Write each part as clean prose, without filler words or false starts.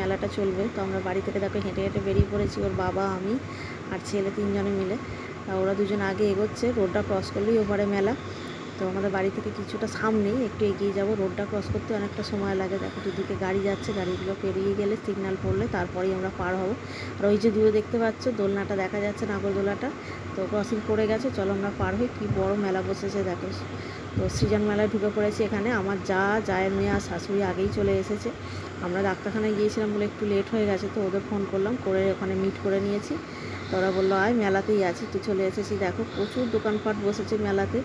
মেলাটা চলবে। তো আমরা বাড়ি থেকে দেখো হেঁটে হেঁটে বেরিয়ে পড়েছি, ওর বাবা, আমি আর ছেলে, তিনজনে মিলে। ওরা দুজন আগে এগোচ্ছে, রোডটা ক্রস করলেই ওপারে মেলা। তো আমাদের বাড়ি থেকে কিছুটা সামনেই, একটু এগিয়ে যাব। রোডটা ক্রস করতে অনেকটা সময় লাগে। দেখো দুদিকে গাড়ি যাচ্ছে, গাড়িগুলো পেরিয়ে গেলে সিগন্যাল পড়লে তারপরেই আমরা পার হব। আর ওই যে দূরে দেখতে পাচ্ছ দোলনাটা দেখা যাচ্ছে, নাগরদোলাটা, তো ক্রসিং পড়ে গেছে। চলো আমরা পার হই। কী বড় মেলা বসেছে দেখো। তো সৃজন মেলায় ঢুকে পড়েছি এখানে। আমার জায়ের মেয়ে আর শাশুড়ি আগেই চলে এসেছে। আমরা ডাক্তারখানায় গিয়েছিলাম বলে একটু লেট হয়ে গেছে, তো ওদের ফোন করলাম, করে ওখানে মিট করে নিয়েছি। তো ওরা বললো আয়, মেলাতেই আছি। তো চলে এসেছি। দেখো প্রচুর দোকানপাট বসেছে মেলাতে।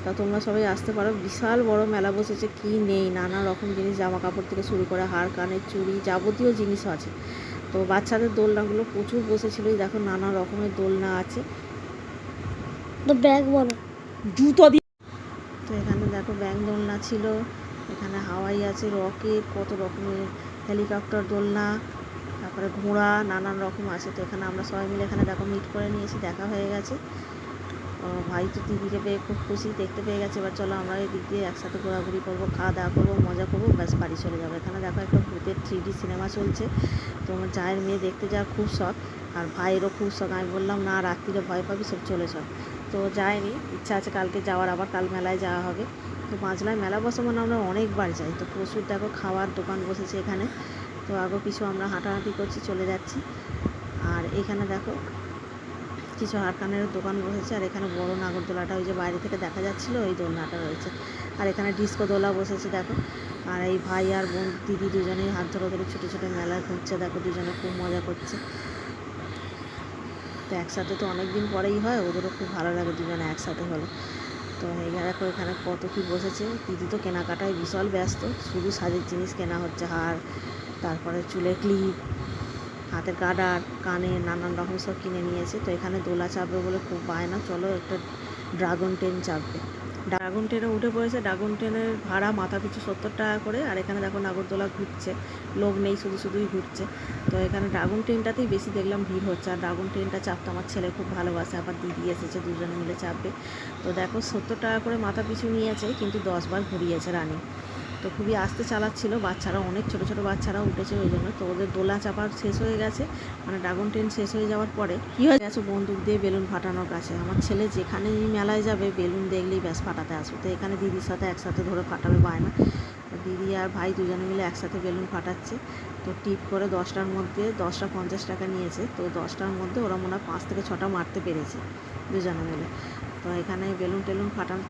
তা তোমরা সবাই আসতে পারো। বিশাল বড় মেলা বসেছে, কি নেই, নানা রকম জিনিস, জামা কাপড় থেকে শুরু করে হার, কানের চুড়ি, যাবতীয় জিনিসও আছে। তো বাচ্চাদের দোলনাগুলো প্রচুর বসেছিল। দেখো নানা রকমের দোলনা আছে। তো ব্যাগ বলো, জুতো দিয়ে। তো এখানে দেখো ব্যাং দোলনা ছিল, এখানে হাওয়াই আছে, রকেট, কত রকমের হেলিকপ্টার দোলনা, তারপরে ঘোড়া, নানান রকম আছে। তো এখানে আমরা সবাই মিলে এখানে দেখো মিট করে নিয়েছি, দেখা হয়ে গেছে। ভাই তো দিদিকে পেয়ে খুব খুশি, দেখতে পেয়ে গেছে। এবার চলো আমরা এই দিক দিয়ে একসাথে ঘোরাঘুরি করবো, খাওয়া দাওয়া করবো, মজা করবো, ব্যাস বাড়ি চলে যাবো। এখানে দেখো একটা ভূতের 3D সিনেমা চলছে। তো আমার জায়ের মেয়ে দেখতে যাওয়ার খুব শখ, আর ভাইয়েরও খুব শখ। আমি বললাম না, রাত্রিরে ভয় পাবি, সব চলে চল। তো যায়নি, ইচ্ছা আছে কালকে যাওয়ার, আবার কাল মেলায় যাওয়া হবে। তো পাঁচলায় মেলা বসে মানে আমরা অনেকবার যাই। তো প্রচুর দেখো খাওয়ার দোকান বসেছে এখানে। তো আগো পিছু আমরা হাঁটাহাঁটি করছি, চলে যাচ্ছি। আর এখানে দেখো কিছু হারকানের দোকান বসেছে। আর এখানে বড় নাগরদোলাটা ওই যে বাইরে থেকে দেখা যাচ্ছিলো, ওই দোলনাটা রয়েছে। আর এখানে ডিস্কো দোলা বসেছে দেখো। আর এই ভাই আর বোন দিদি দুজনেই হাত ধরে ধরে ছোটো ছোটো মেলায় ঘুরছে দেখো, দুজনে খুব মজা করছে। তো একসাথে তো অনেক দিন পরেই হয়, ওদেরও খুব ভালো লাগে দুজনে একসাথে হলে। তো এই দেখো এখানে কত কী বসেছে। দিদি তো কেনাকাটায় বিশাল ব্যস্ত, শুধু সাজের জিনিস কেনা হচ্ছে, হার, তারপরে চুলে ক্লিপ, হাতের গার্ডার, কানে, নানান রকম সব কিনে নিয়েছে। তো এখানে দোলা চাপবে বলে খুব বায়না, চলো একটা ড্রাগন ট্রেন চাপবে। ড্রাগন ট্রেনে উঠে পড়েছে। ড্রাগন ট্রেনের ভাড়া মাথা পিছু 70 টাকা করে। আর এখানে দেখো নাগরদোলা ঘুরছে, লোক নেই, শুধুই ঘুরছে। তো এখানে ড্রাগন ট্রেনটাতেই বেশি দেখলাম ভিড় হচ্ছে। আর ড্রাগন ট্রেনটা চাপতে আমার ছেলে খুব ভালোবাসে, আবার দিদি এসেছে, দুজনে মিলে চাপবে। তো দেখো 70 টাকা করে মাথা পিছু নিয়েছে, কিন্তু 10 বার ঘুরিয়েছে রানি। তো খুবই আস্তে চালাচ্ছিল, বাচ্চারা অনেক ছোটো ছোটো বাচ্চারা উঠেছে ওই জন্য। তো ওদের দোলা চাপার শেষ হয়ে গেছে, মানে ড্রাগন ট্রেন শেষ হয়ে যাওয়ার পরে কী হয়ে গেছে, বন্দুক দিয়ে বেলুন ফাটানোর কাছে। আমার ছেলে যেখানেই মেলায় যাবে বেলুন দেখলেই ব্যাস ফাটাতে আসবে। তো এখানে দিদির সাথে একসাথে ধরে ফাটাবে বায়না। দিদি আর ভাই দুজনে মিলে একসাথে বেলুন ফাটাচ্ছে। তো টিপ করে 10টার মধ্যে 10টা 50 টাকা নিয়েছে। তো 10টার মধ্যে ওরা মনে হয় 5 থেকে 6টা মারতে পেরেছে দুজনে মিলে। তো এখানে বেলুন টেলুন ফাটানো